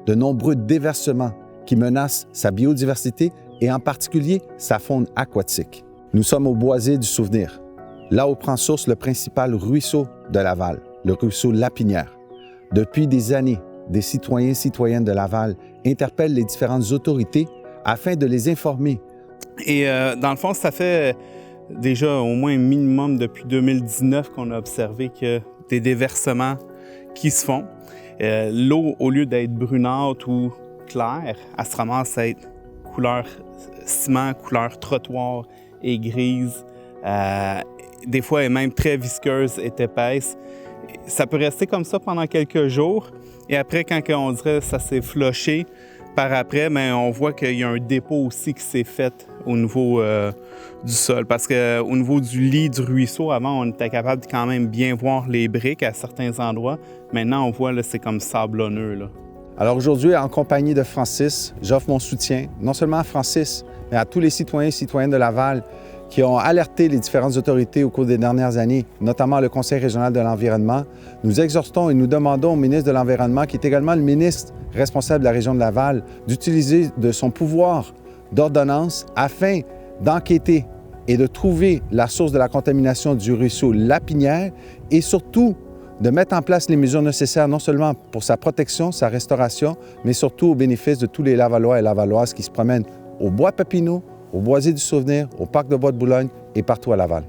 de nombreux déversements qui menacent sa biodiversité et en particulier sa faune aquatique. Nous sommes au Boisé du Souvenir, là où prend source le principal ruisseau de Laval, le ruisseau Lapinière. Depuis des années, des citoyens et citoyennes de Laval interpellent les différentes autorités afin de les informer. Et dans le fond, ça fait déjà au moins un minimum depuis 2019 qu'on a observé que des déversements qui se font. L'eau, au lieu d'être brunâtre ou claire, elle se ramasse à être couleur ciment, couleur trottoir et grise. Des fois, elle est même très visqueuse et épaisse. Ça peut rester comme ça pendant quelques jours. Et après, quand on dirait que ça s'est floché, par après, mais on voit qu'il y a un dépôt aussi qui s'est fait au niveau du sol. Parce qu'au niveau du lit du ruisseau, avant, on était capable de quand même bien voir les briques à certains endroits. Maintenant, on voit là, c'est comme sablonneux, là. Alors aujourd'hui, en compagnie de Francis, j'offre mon soutien, non seulement à Francis, mais à tous les citoyens et citoyennes de Laval qui ont alerté les différentes autorités au cours des dernières années, notamment le Conseil régional de l'environnement. Nous exhortons et nous demandons au ministre de l'Environnement, qui est également le ministre responsable de la région de Laval, d'utiliser de son pouvoir d'ordonnance afin d'enquêter et de trouver la source de la contamination du ruisseau Lapinière et surtout de mettre en place les mesures nécessaires non seulement pour sa protection, sa restauration, mais surtout au bénéfice de tous les Lavallois et Lavalloises qui se promènent au Bois Papineau, au Boisé du Souvenir, au Parc de Bois de Boulogne et partout à Laval.